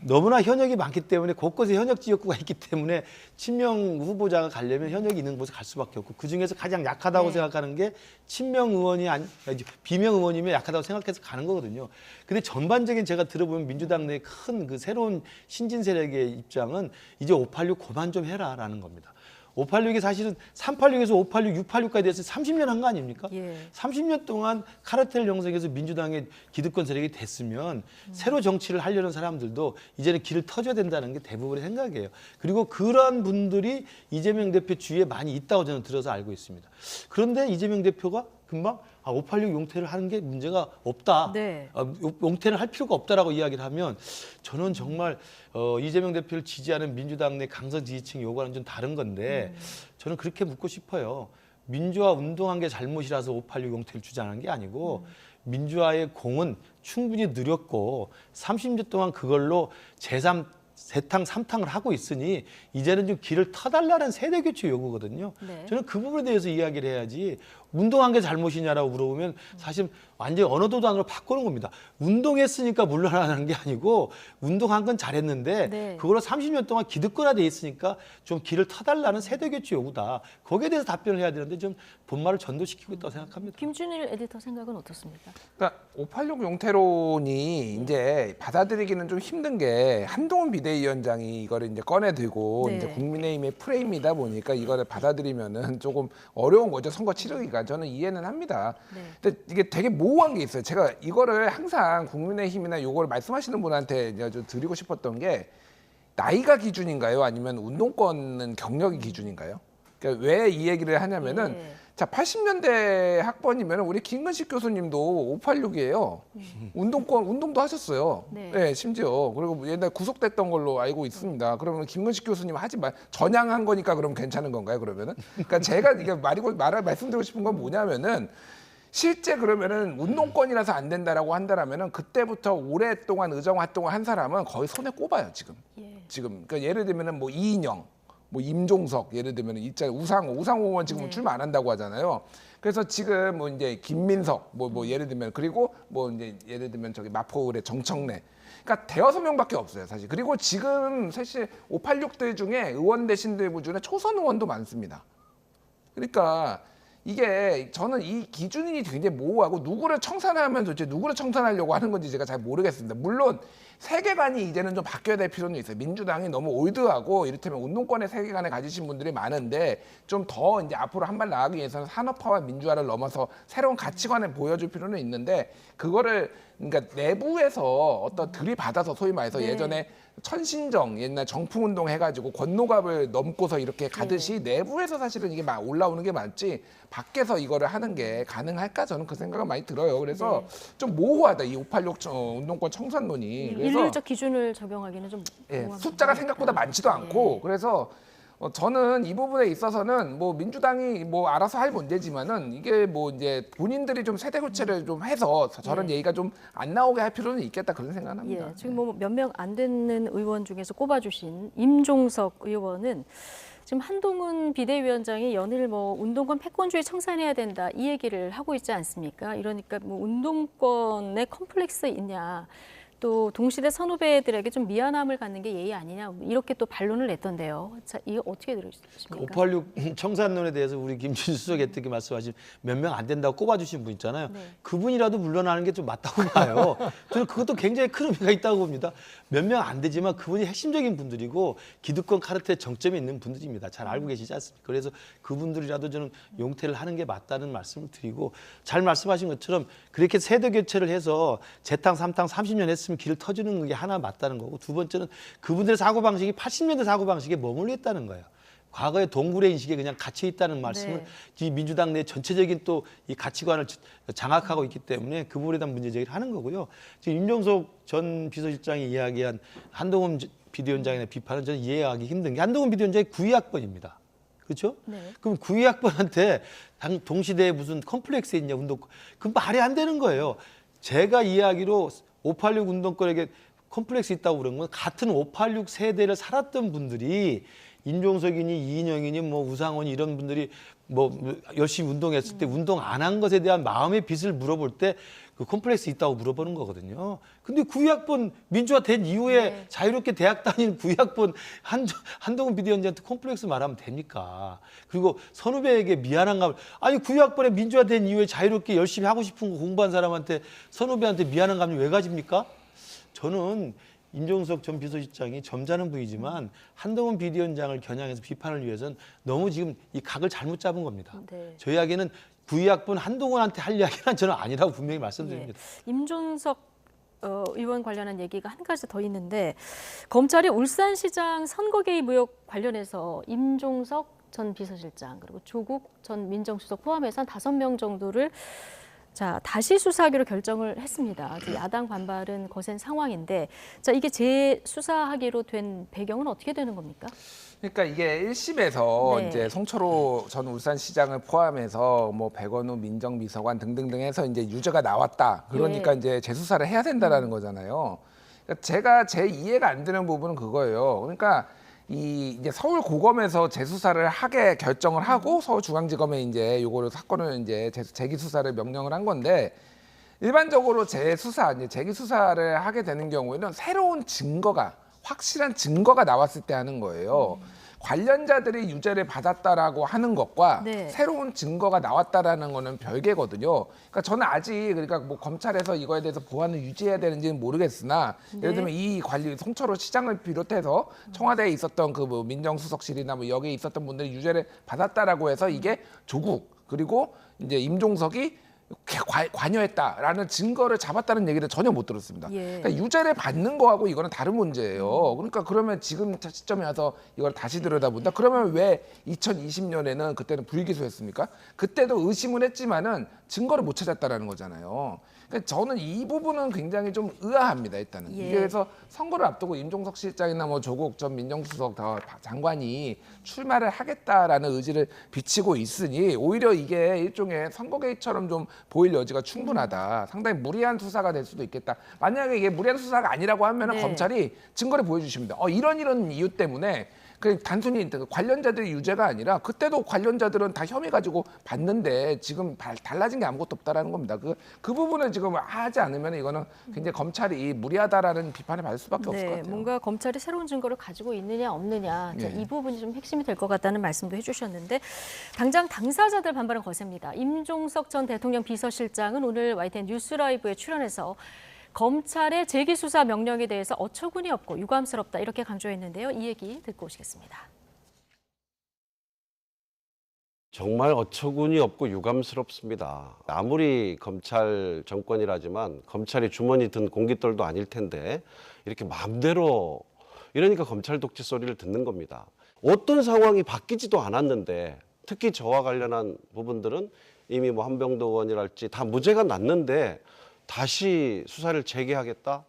너무나 현역이 많기 때문에 곳곳에 현역 지역구가 있기 때문에 친명 후보자가 가려면 현역이 있는 곳에 갈 수밖에 없고 그중에서 가장 약하다고 생각하는 게 친명 의원이 비명 의원이면 약하다고 생각해서 가는 거거든요. 근데 전반적인 제가 들어보면 민주당 내 큰 그 새로운 신진 세력의 입장은 이제 586 그만 좀 해라라는 겁니다. 586이 사실은 386에서 586, 686까지 돼서 30년 한 거 아닙니까? 30년 동안 카르텔 형성해서 민주당의 기득권 세력이 됐으면 새로 정치를 하려는 사람들도 이제는 길을 터줘야 된다는 게 대부분의 생각이에요. 그리고 그러한 분들이 이재명 대표 주위에 많이 있다고 저는 들어서 알고 있습니다. 그런데 이재명 대표가 금방 586 용태를 하는 게 문제가 없다. 용태를 할 필요가 없다라고 이야기를 하면 저는 정말 이재명 대표를 지지하는 민주당 내 강성 지지층 요구하는 좀 다른 건데 저는 그렇게 묻고 싶어요. 민주화 운동한 게 잘못이라서 586 용태를 주장한 게 아니고 민주화의 공은 충분히 느렸고 30년 동안 그걸로 세탕, 삼탕을 하고 있으니 이제는 좀 길을 터달라는 세대 교체 요구거든요. 저는 그 부분에 대해서 이야기를 해야지 운동한 게 잘못이냐라고 물어보면 사실 완전히 언어도단으로 바꾸는 겁니다. 운동했으니까 물러나는 게 아니고 운동한 건 잘했는데 그걸로 30년 동안 기득권화돼 있으니까 좀 길을 터달라는 세대 교체 요구다. 거기에 대해서 답변을 해야 되는데 좀 본말을 전도시키고 있다고 생각합니다. 김준일 에디터 생각은 어떻습니까? 그러니까 586 용태론이 이제 받아들이기는 좀 힘든 게 한동훈 비대위원장이 이거를 이제 꺼내들고 이제 국민의힘의 프레임이다 보니까 이거를 받아들이면은 조금 어려운 거죠. 선거 치르기가. 저는 이해는 합니다. 근데 이게 되게 모호한 게 있어요. 제가 이거를 항상 국민의힘이나 요걸 말씀하시는 분한테 좀 드리고 싶었던 게 나이가 기준인가요? 아니면 운동권은 경력이 기준인가요? 그러니까 왜 이 얘기를 하냐면은 자, 80년대 학번이면 우리 김근식 교수님도 586이에요. 운동도 하셨어요. 심지어. 그리고 옛날 구속됐던 걸로 알고 있습니다. 그러면 김근식 교수님 하지 마. 전향한 거니까 그럼 괜찮은 건가요, 그러면은? 그러니까 제가 이게 말씀드리고 싶은 건 뭐냐면은 실제 그러면은 운동권이라서 안 된다라고 한다라면은 그때부터 오랫동안 의정 활동을 한 사람은 거의 손에 꼽아요, 지금. 지금. 그러니까 예를 들면은 뭐 이인영, 뭐 임종석, 예를 들면 우상호 의원 지금 출마 안 한다고 하잖아요. 그래서 지금 뭐 이제 김민석, 뭐 예를 들면 그리고 뭐 이제 예를 들면 저기 마포의 정청래. 그러니까 대여섯 명밖에 없어요, 사실. 그리고 지금 사실 586들 중에 의원 되신들 중에 초선 의원도 많습니다. 그러니까 이게 저는 이 기준이 굉장히 모호하고 누구를 청산하면 도대체 누구를 청산하려고 하는 건지 제가 잘 모르겠습니다. 물론 세계관이 이제는 좀 바뀌어야 될 필요는 있어요. 민주당이 너무 올드하고 이를테면 운동권의 세계관을 가지신 분들이 많은데 좀 더 이제 앞으로 한 발 나가기 위해서는 산업화와 민주화를 넘어서 새로운 가치관을 보여줄 필요는 있는데 그거를 그러니까 내부에서 어떤 들이받아서 소위 말해서 예전에 천신정 옛날 정풍운동 해가지고 권노갑을 넘고서 이렇게 가듯이 내부에서 사실은 이게 막 올라오는 게 맞지 밖에서 이거를 하는 게 가능할까 저는 그 생각은 많이 들어요. 그래서 좀 모호하다 이 586 운동권 청산론이. 그래서 일률적 기준을 적용하기는 좀 숫자가 생각보다 많지도 않고 그래서 저는 이 부분에 있어서는 뭐 민주당이 뭐 알아서 할 문제지만은 이게 뭐 이제 본인들이 좀 세대 교체를 좀 해서 저런 얘기가 좀 안 나오게 할 필요는 있겠다 그런 생각은 합니다. 지금 뭐 몇 명 안 되는 의원 중에서 꼽아주신 임종석 의원은 지금 한동훈 비대위원장이 연일 뭐 운동권 패권주의 청산해야 된다 이 얘기를 하고 있지 않습니까? 이러니까 뭐 운동권에 컴플렉스 있냐? 또 동시대 선후배들에게 좀 미안함을 갖는 게 예의 아니냐 이렇게 또 반론을 냈던데요. 자, 이거 어떻게 들으십니까? 586 청산론에 대해서 우리 김준수 수석이 말씀하신 몇 명 안 된다고 꼽아주신 분 있잖아요. 그분이라도 물러나는 게 좀 맞다고 봐요. 저는 그것도 굉장히 큰 의미가 있다고 봅니다. 몇 명 안 되지만 그분이 핵심적인 분들이고 기득권 카르텔 정점에 있는 분들입니다. 잘 알고 계시지 않습니까? 그래서 그분들이라도 저는 용태를 하는 게 맞다는 말씀을 드리고 잘 말씀하신 것처럼 그렇게 세대 교체를 해서 재탕, 삼탕 30년 했으면 길을 터주는 게 하나 맞다는 거고 두 번째는 그분들의 사고방식이 80년대 사고방식에 머물러 있다는 거예요. 과거의 동굴의 인식에 그냥 갇혀 있다는 말씀을 이 민주당 내 전체적인 또 이 가치관을 장악하고 있기 때문에 그 부분에 대한 문제 제기를 하는 거고요. 지금 임종석 전 비서실장이 이야기한 한동훈 비대위원장의 비판은 저는 이해하기 힘든 게 한동훈 비대위원장이 9위학번입니다. 그렇죠? 네. 그럼 9위학번한테 동시대에 무슨 컴플렉스 있냐 운동 그 말이 안 되는 거예요. 제가 이야기로 586 운동권에게 컴플렉스 있다고 그런 건 같은 586 세대를 살았던 분들이 임종석이니 이인영이니 뭐 우상원이 이런 분들이 뭐 열심히 운동했을 때 운동 안 한 것에 대한 마음의 빚을 물어볼 때 그 컴플렉스 있다고 물어보는 거거든요. 근데 9위학번 민주화 된 이후에 자유롭게 대학 다니는 9위학번 한동훈 비대위원장한테 컴플렉스 말하면 됩니까? 그리고 선후배에게 미안한 감을 아니 9위학번에 민주화 된 이후에 자유롭게 열심히 하고 싶은 거 공부한 사람한테 선후배한테 미안한 감이 왜 가집니까? 저는 임종석 전 비서실장이 점잖은 분이지만 한동훈 비대위원장을 겨냥해서 비판을 위해서는 너무 지금 이 각을 잘못 잡은 겁니다. 네. 저희 이야기는 9위학번 한동훈한테 할 이야기는 저는 아니라고 분명히 말씀드립니다. 임종석 의원 관련한 얘기가 한 가지 더 있는데 검찰이 울산시장 선거 개입 의혹 관련해서 임종석 전 비서실장 그리고 조국 전 민정수석 포함해서 한 5명 정도를 다시 수사하기로 결정을 했습니다. 야당 반발은 거센 상황인데 이게 재수사하기로 된 배경은 어떻게 되는 겁니까? 그러니까 이게 1심에서 네. 이제 송철호 전 울산시장을 포함해서 뭐 백원우 민정비서관 등등등 해서 이제 유죄가 나왔다. 그러니까 이제 재수사를 해야 된다라는 거잖아요. 그러니까 제 이해가 안 되는 부분은 그거예요. 그러니까 이제 서울고검에서 재수사를 하게 결정을 하고 서울중앙지검에 이제 요거를 사건을 이제 재기 수사를 명령을 한 건데 일반적으로 재기 수사를 하게 되는 경우에는 새로운 증거가 확실한 증거가 나왔을 때 하는 거예요. 관련자들이 유죄를 받았다라고 하는 것과 새로운 증거가 나왔다라는 거는 별개거든요. 그러니까 저는 아직 그러니까 뭐 검찰에서 이거에 대해서 보완을 유지해야 되는지는 모르겠으나 예를 들면 이 관리 송철호 시장을 비롯해서 청와대에 있었던 그 뭐 민정수석실이나 뭐 여기에 있었던 분들이 유죄를 받았다라고 해서 이게 조국 그리고 이제 임종석이 관여했다라는 증거를 잡았다는 얘기를 전혀 못 들었습니다. 그러니까 유죄를 받는 거하고 이거는 다른 문제예요. 그러니까 그러면 지금 시점에 와서 이걸 다시 들여다본다. 그러면 왜 2020년에는 그때는 불기소했습니까? 그때도 의심은 했지만은 증거를 못 찾았다라는 거잖아요. 그러니까 저는 이 부분은 굉장히 좀 의아합니다. 일단은 이게 그래서 선거를 앞두고 임종석 실장이나 뭐 조국 전 민정수석 장관이 출마를 하겠다라는 의지를 비치고 있으니 오히려 이게 일종의 선거 개입처럼 좀 보일 여지가 충분하다. 상당히 무리한 수사가 될 수도 있겠다. 만약에 이게 무리한 수사가 아니라고 하면 검찰이 증거를 보여주십니다. 이런 이유 때문에 그 단순히 관련자들의 유죄가 아니라 그때도 관련자들은 다 혐의 가지고 봤는데 지금 달라진 게 아무것도 없다라는 겁니다. 그 부분을 지금 하지 않으면 이거는 굉장히 검찰이 무리하다라는 비판을 받을 수밖에 없을 것 같아요. 뭔가 검찰이 새로운 증거를 가지고 있느냐 없느냐 이 부분이 좀 핵심이 될 것 같다는 말씀도 해주셨는데 당장 당사자들 반발은 거셉니다. 임종석 전 대통령 비서실장은 오늘 YTN 뉴스라이브에 출연해서 검찰의 재기수사 명령에 대해서 어처구니 없고 유감스럽다 이렇게 강조했는데요. 이 얘기 듣고 오시겠습니다. 정말 어처구니 없고 유감스럽습니다. 아무리 검찰 정권이라지만 검찰이 주머니 든 공깃돌도 아닐 텐데 이렇게 마음대로 이러니까 검찰 독재 소리를 듣는 겁니다. 어떤 상황이 바뀌지도 않았는데 특히 저와 관련한 부분들은 이미 뭐 한병도 의원이랄지 다 무죄가 났는데 다시 수사를 재개하겠다?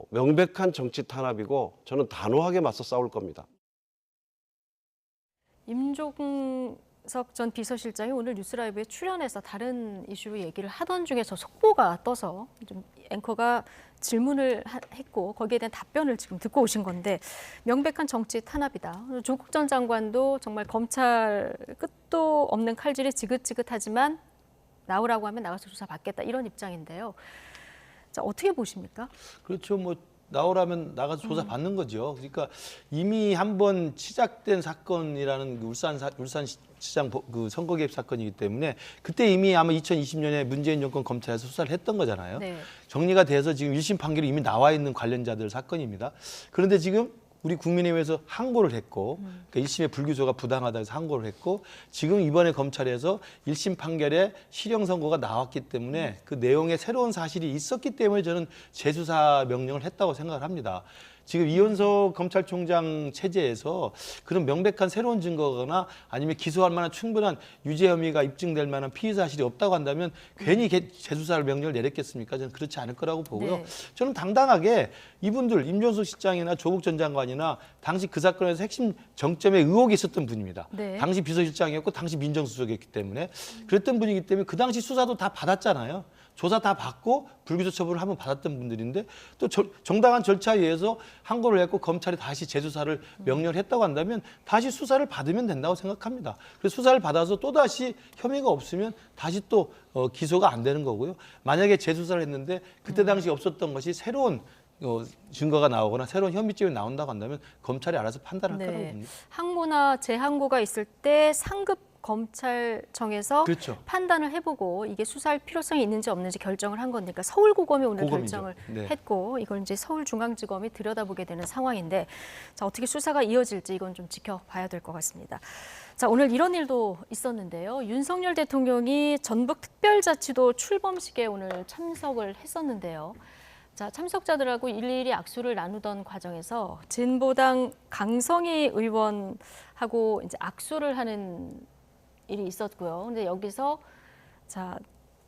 명백한 정치 탄압이고 저는 단호하게 맞서 싸울 겁니다. 임종석 전 비서실장이 오늘 뉴스라이브에 출연해서 다른 이슈로 얘기를 하던 중에 저 속보가 떠서 좀 앵커가 질문을 했고 거기에 대한 답변을 지금 듣고 오신 건데 명백한 정치 탄압이다. 조국 전 장관도 정말 검찰 끝도 없는 칼질이 지긋지긋하지만 나오라고 하면 나가서 조사 받겠다 이런 입장인데요. 어떻게 보십니까? 그렇죠. 뭐 나오라면 나가서 조사 받는 거죠. 그러니까 이미 한번 시작된 사건이라는 울산시장 그 선거 개입 사건이기 때문에 그때 이미 아마 2020년에 문재인 정권 검찰에서 수사를 했던 거잖아요. 정리가 돼서 지금 1심 판결이 이미 나와 있는 관련자들 사건입니다. 그런데 지금 우리 국민의힘에서 항고를 했고 그러니까 1심의 불기소가 부당하다 해서 항고를 했고 지금 이번에 검찰에서 1심 판결에 실형 선고가 나왔기 때문에 그 내용에 새로운 사실이 있었기 때문에 저는 재수사 명령을 했다고 생각을 합니다. 지금 이현석 검찰총장 체제에서 그런 명백한 새로운 증거거나 아니면 기소할 만한 충분한 유죄 혐의가 입증될 만한 피의 사실이 없다고 한다면 괜히 재수사를 명령을 내렸겠습니까? 저는 그렇지 않을 거라고 보고요. 네. 저는 당당하게 이분들 임종석 실장이나 조국 전 장관이나 당시 그 사건에서 핵심 정점에 의혹이 있었던 분입니다. 네. 당시 비서실장이었고 당시 민정수석이었기 때문에 그랬던 분이기 때문에 그 당시 수사도 다 받았잖아요. 조사 다 받고 불기소 처분을 한번 받았던 분들인데 또 정당한 절차에 의해서 항고를 했고 검찰이 다시 재수사를 명령을 했다고 한다면 다시 수사를 받으면 된다고 생각합니다. 그래서 수사를 받아서 또다시 혐의가 없으면 다시 또 기소가 안 되는 거고요. 만약에 재수사를 했는데 그때 당시 없었던 것이 새로운 증거가 나오거나 새로운 혐의점이 나온다고 한다면 검찰이 알아서 판단할 거라고 봅니다. 항고나 재항고가 있을 때 상급 검찰청에서 그렇죠. 판단을 해보고 이게 수사할 필요성이 있는지 없는지 결정을 한 거니까 서울고검이 오늘 고검이죠. 결정을 네. 했고 이걸 이제 서울중앙지검이 들여다보게 되는 상황인데 자, 어떻게 수사가 이어질지 이건 좀 지켜봐야 될 것 같습니다. 자, 오늘 이런 일도 있었는데요. 윤석열 대통령이 전북특별자치도 출범식에 오늘 참석을 했었는데요. 자, 참석자들하고 일일이 악수를 나누던 과정에서 진보당 강성희 의원하고 이제 악수를 하는 일이 있었고요. 근데 여기서 자,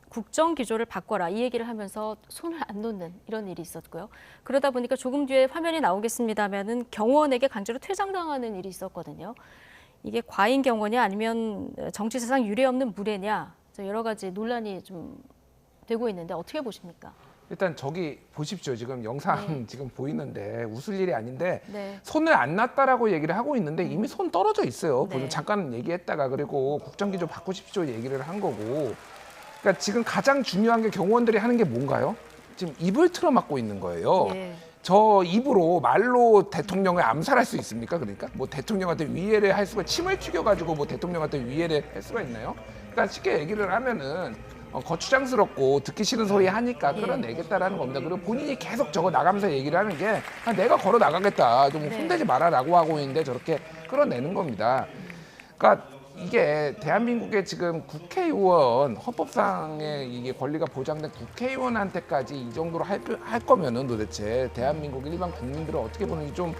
국정 기조를 바꿔라 이 얘기를 하면서 손을 안 놓는 이런 일이 있었고요. 그러다 보니까 조금 뒤에 화면이 나오겠습니다만은 경호원에게 강제로 퇴장당하는 일이 있었거든요. 이게 과잉 경호냐 아니면 정치사상 유례없는 무례냐 여러 가지 논란이 좀 되고 있는데 어떻게 보십니까? 일단 저기 보십시오. 지금 영상 지금 보이는데 웃을 일이 아닌데 네. 손을 안 놨다라고 얘기를 하고 있는데 이미 손 떨어져 있어요. 네. 잠깐 얘기했다가 그리고 국정기조 바꾸십시오 얘기를 한 거고. 그러니까 지금 가장 중요한 게 경호원들이 하는 게 뭔가요? 지금 입을 틀어막고 있는 거예요. 예. 저 입으로 말로 대통령을 암살할 수 있습니까? 그러니까 뭐 대통령한테 위해를 할 수가 침을 튀겨가지고 뭐 대통령한테 위해를 할 수가 있나요? 그러니까 쉽게 얘기를 하면은 거추장스럽고 듣기 싫은 소리 하니까 끌어내겠다라는 겁니다. 그리고 본인이 계속 저거 나가면서 얘기를 하는 게 내가 걸어 나가겠다. 좀 손대지 마라라고 하고 있는데 저렇게 끌어내는 겁니다. 그러니까 이게 대한민국의 지금 국회의원 헌법상의 이게 권리가 보장된 국회의원한테까지 이 정도로 할 거면은 도대체 대한민국 일반 국민들은 어떻게 보는지 좀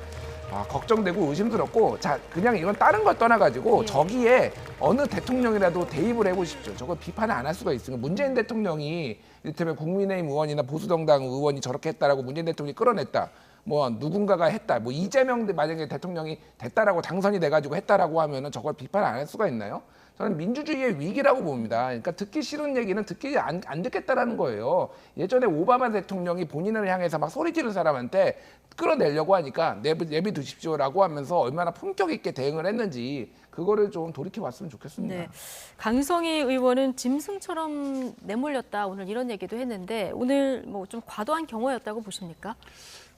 걱정되고 의심스럽고 자 그냥 이건 다른 걸 떠나가지고 저기에 어느 대통령이라도 대입을 해보십시오. 저걸 비판을 안 할 수가 있으니까 문재인 대통령이 이를테면 국민의힘 의원이나 보수정당 의원이 저렇게 했다라고 문재인 대통령이 끌어냈다. 뭐 누군가가 했다. 뭐 이재명 만약에 대통령이 됐다라고 당선이 돼가지고 했다라고 하면은 저걸 비판 안 할 수가 있나요? 저는 민주주의의 위기라고 봅니다. 그러니까 듣기 싫은 얘기는 안 듣겠다라는 거예요. 예전에 오바마 대통령이 본인을 향해서 막 소리 지른 사람한테 끌어내려고 하니까 내비 두십시오라고 하면서 얼마나 품격 있게 대응을 했는지 그거를 좀 돌이켜봤으면 좋겠습니다. 네. 강성희 의원은 짐승처럼 내몰렸다 오늘 이런 얘기도 했는데 오늘 뭐 좀 과도한 경호였다고 보십니까?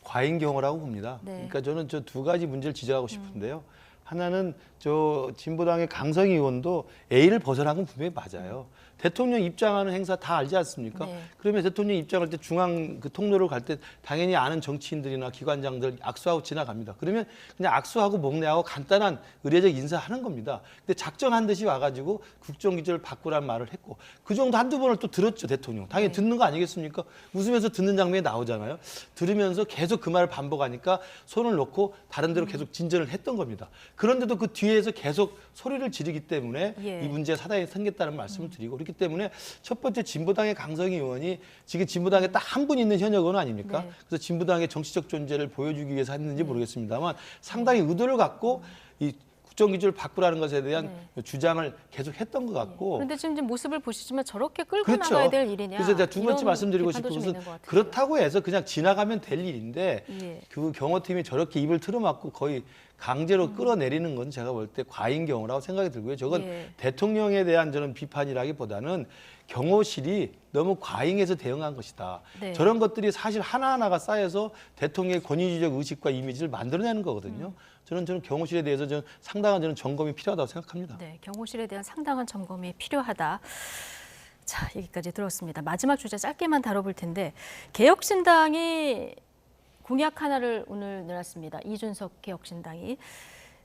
과잉 경호라고 봅니다. 네. 그러니까 저는 저 두 가지 문제를 지적하고 싶은데요. 하나는 저 진보당의 강성희 의원도 A를 벗어난 건 분명히 맞아요. 대통령 입장하는 행사 다 알지 않습니까? 네. 그러면 대통령 입장할 때 중앙 그 통로를 갈 때 당연히 아는 정치인들이나 기관장들 악수하고 지나갑니다. 그러면 그냥 악수하고 목례하고 간단한 의례적 인사하는 겁니다. 근데 작정한 듯이 와가지고 국정기조를 바꾸라는 말을 했고 그 정도 한두 번을 또 들었죠, 대통령. 당연히 듣는 거 아니겠습니까? 웃으면서 듣는 장면이 나오잖아요. 들으면서 계속 그 말을 반복하니까 손을 놓고 다른 데로 계속 진전을 했던 겁니다. 그런데도 그 뒤에서 계속 소리를 지르기 때문에 이 문제가 사단이 생겼다는 말씀을 드리고 그렇기 때문에 첫 번째 진보당의 강성희 의원이 지금 진보당에 딱 한 분 있는 현역 의원 아닙니까? 네. 그래서 진보당의 정치적 존재를 보여주기 위해서 했는지 모르겠습니다만 상당히 의도를 갖고 이 국정기조를 바꾸라는 것에 대한 주장을 계속 했던 것 같고. 그런데 지금 모습을 보시지만 저렇게 끌고 그렇죠. 나가야 될 일이냐. 그래서 제가 두 번째 이런 말씀드리고 비판도 싶은 좀 것은 있는 것 같아요. 그렇다고 해서 그냥 지나가면 될 일인데 예. 그 경호팀이 저렇게 입을 틀어막고 거의 강제로 끌어내리는 건 제가 볼 때 과잉 경호라고 생각이 들고요. 저건 예. 대통령에 대한 저는 비판이라기보다는 경호실이 너무 과잉해서 대응한 것이다. 네. 저런 것들이 사실 하나하나가 쌓여서 대통령의 권위주의적 의식과 이미지를 만들어내는 거거든요. 저는 경호실에 대해서 저는 상당한 점검이 필요하다고 생각합니다. 네, 경호실에 대한 상당한 점검이 필요하다. 자, 여기까지 들었습니다. 마지막 주제 짧게만 다뤄볼 텐데 개혁신당이 공약 하나를 오늘 내놨습니다. 이준석 개혁신당이.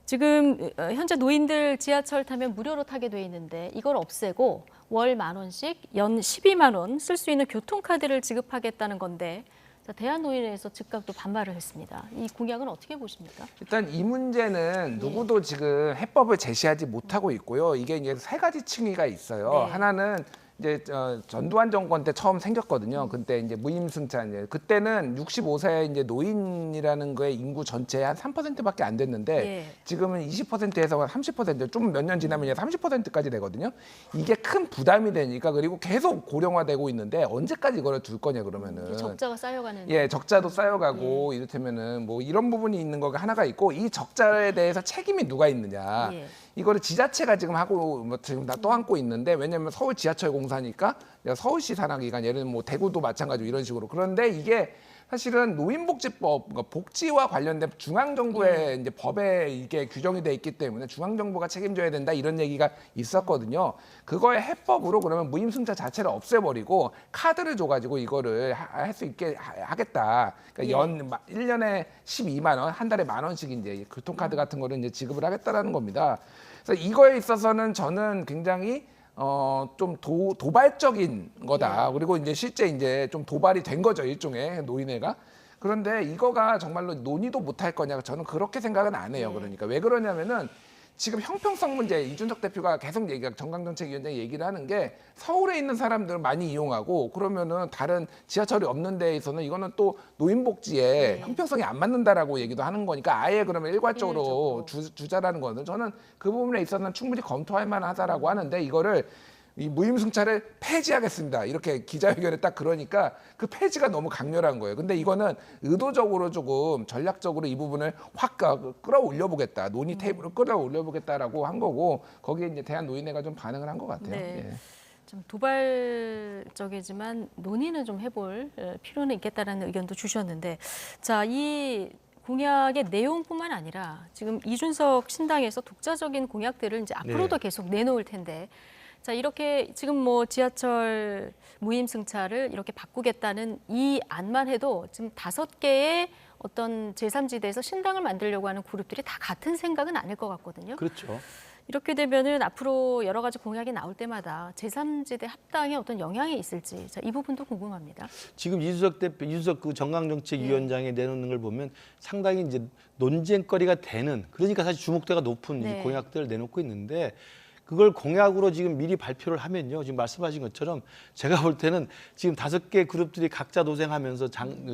지금 현재 노인들 지하철 타면 무료로 타게 돼 있는데 이걸 없애고 월 10,000원씩 연 12만 원 쓸 수 있는 교통카드를 지급하겠다는 건데 자, 대한노인회에서 즉각 또 반발을 했습니다. 이 공약은 어떻게 보십니까? 일단 이 문제는 누구도 지금 해법을 제시하지 못하고 있고요. 이게 이제 세 가지 층위가 있어요. 네. 하나는 이제 전두환 정권 때 처음 생겼거든요. 그때 이제 무임승차 이제 그때는 65세 이제 노인이라는 거의 인구 전체의 한 3%밖에 안 됐는데 예. 지금은 20%에서 30%, 좀 몇 년 지나면 이제 30%까지 되거든요. 이게 큰 부담이 되니까 그리고 계속 고령화되고 있는데 언제까지 이거를 둘 거냐 그러면은 적자가 쌓여가는. 예, 적자도 쌓여가고 이를테면은 뭐 이런 부분이 있는 거가 하나가 있고 이 적자에 대해서 책임이 누가 있느냐. 예. 이거를 지자체가 지금 하고 뭐 지금 다 떠안고 있는데 왜냐하면 서울 지하철 공사니까 서울시 산하기관 예를 들면 뭐 대구도 마찬가지로 이런 식으로 그런데 이게 사실은 노인복지법 그러니까 복지와 관련된 중앙 정부의 이제 법에 이게 규정이 돼 있기 때문에 중앙 정부가 책임져야 된다 이런 얘기가 있었거든요. 그거의 해법으로 그러면 무임승차 자체를 없애버리고 카드를 줘가지고 이거를 할 수 있게 하겠다. 그러니까 연 1년에 12만 원, 한 달에 10,000원씩 이제 교통카드 같은 거를 이제 지급을 하겠다라는 겁니다. 그래서 이거에 있어서는 저는 굉장히 좀 도발적인 거다. 그리고 이제 실제 이제 좀 도발이 된 거죠, 일종의 노인회가. 그런데 이거가 정말로 논의도 못할 거냐, 저는 그렇게 생각은 안 해요. 그러니까 왜 그러냐면은 지금 형평성 문제 이준석 대표가 계속 정강정책위원장이 얘기를 하는 게 서울에 있는 사람들은 많이 이용하고 그러면은 다른 지하철이 없는 데에서는 이거는 또 노인복지에 형평성이 안 맞는다라고 얘기도 하는 거니까 아예 그러면 일괄적으로 주자라는 거는 저는 그 부분에 있어서는 충분히 검토할 만하다라고 하는데 이거를 이 무임승차를 폐지하겠습니다. 이렇게 기자회견에 딱 그러니까 그 폐지가 너무 강렬한 거예요. 근데 이거는 의도적으로 조금 전략적으로 이 부분을 확 끌어올려 보겠다. 논의 테이블을 끌어올려 보겠다라고 한 거고 거기에 이제 대한노인회가 좀 반응을 한 것 같아요. 네. 예. 좀 도발적이지만 논의는 좀 해볼 필요는 있겠다라는 의견도 주셨는데, 자, 이 공약의 내용뿐만 아니라 지금 이준석 신당에서 독자적인 공약들을 이제 앞으로도 계속 내놓을 텐데, 자, 이렇게 지금 뭐 지하철 무임승차를 이렇게 바꾸겠다는 이 안만 해도 지금 5개의 어떤 제3지대에서 신당을 만들려고 하는 그룹들이 다 같은 생각은 아닐 것 같거든요. 그렇죠. 이렇게 되면은 앞으로 여러 가지 공약이 나올 때마다 제3지대 합당에 어떤 영향이 있을지, 자, 이 부분도 궁금합니다. 지금 이준석 그 정강정책위원장이 내놓는 걸 보면 상당히 이제 논쟁거리가 되는, 그러니까 사실 주목도가 높은 이 공약들을 내놓고 있는데, 그걸 공약으로 지금 미리 발표를 하면요, 지금 말씀하신 것처럼 제가 볼 때는 지금 5개 그룹들이 각자 도생하면서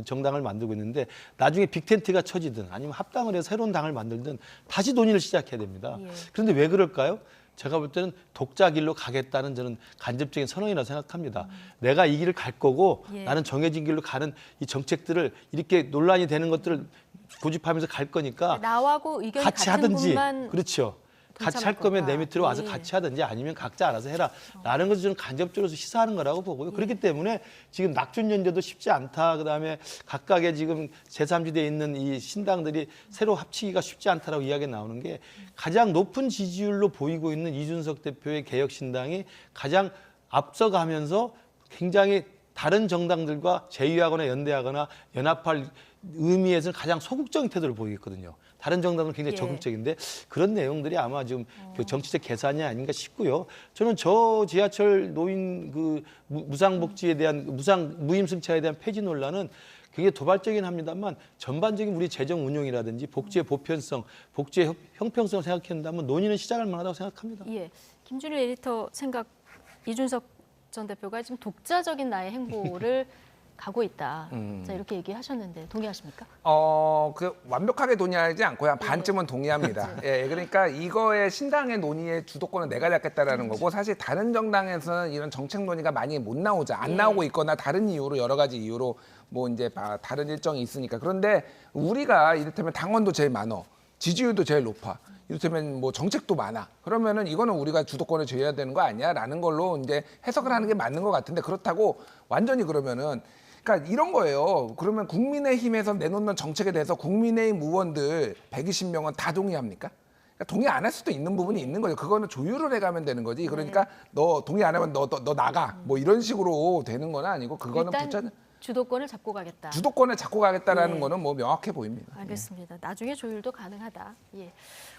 정당을 만들고 있는데 나중에 빅텐트가 쳐지든 아니면 합당을 해서 새로운 당을 만들든 다시 논의를 시작해야 됩니다. 그런데 왜 그럴까요? 제가 볼 때는 독자 길로 가겠다는 저는 간접적인 선언이라고 생각합니다. 내가 이 길을 갈 거고 나는 정해진 길로 가는 이 정책들을 이렇게 논란이 되는 것들을 고집하면서 갈 거니까 나하고 의견이 같이 같은 하든지, 분만 그렇죠. 같이 할 거면 내 밑으로 와서 같이 하든지 아니면 각자 알아서 해라 라는 것을 저는 간접적으로 시사하는 거라고 보고요. 그렇기 때문에 지금 낙준연대도 쉽지 않다. 그다음에 각각의 지금 제3지대에 있는 이 신당들이 새로 합치기가 쉽지 않다라고 이야기가 나오는 게 가장 높은 지지율로 보이고 있는 이준석 대표의 개혁신당이 가장 앞서가면서 굉장히 다른 정당들과 제휴하거나 연대하거나 연합할 의미에서는 가장 소극적인 태도를 보이거든요. 다른 정당은 굉장히 적극적인데 그런 내용들이 아마 지금 그 정치적 계산이 아닌가 싶고요. 저는 저 지하철 노인 그 무상복지에 대한 무임승차에 대한 폐지 논란은 굉장히 도발적이긴 합니다만 전반적인 우리 재정 운용이라든지 복지의 보편성, 복지의 형평성을 생각한다면 논의는 시작할 만하다고 생각합니다. 예, 김준일 에디터 생각, 이준석 전 대표가 지금 독자적인 나의 행보를 가고 있다. 자, 이렇게 얘기하셨는데 동의하십니까? 그 완벽하게 동의하지 않고요. 한 반쯤은 동의합니다. 예, 그러니까 이거의 신당의 논의의 주도권은 내가 잡겠다라는 거고 사실 다른 정당에서는 이런 정책 논의가 많이 못 나오죠. 안 나오고 있거나 다른 이유로 여러 가지 이유로 뭐 이제 다른 일정이 있으니까. 그런데 우리가 이를테면 당원도 제일 많어. 지지율도 제일 높아. 이를테면 뭐 정책도 많아. 그러면은 이거는 우리가 주도권을 쥐어야 되는 거 아니야라는 걸로 이제 해석을 하는 게 맞는 것 같은데 그렇다고 완전히 그러면은 그러니까 이런 거예요. 그러면 국민의힘에서 내놓는 정책에 대해서 국민의힘 의원들 120명은 다 동의합니까? 그러니까 동의 안 할 수도 있는 부분이 있는 거죠. 그거는 조율을 해가면 되는 거지. 그러니까 너 동의 안 하면 너 나가. 뭐 이런 식으로 되는 건 아니고 그거는 일단 주도권을 잡고 가겠다. 주도권을 잡고 가겠다라는 거는 뭐 명확해 보입니다. 알겠습니다. 나중에 조율도 가능하다. 예.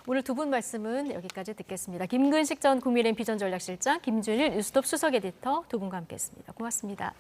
오늘 두 분 말씀은 여기까지 듣겠습니다. 김근식 전 국민의힘 비전전략실장, 김준일 뉴스톱 수석 에디터 두 분과 함께했습니다. 고맙습니다.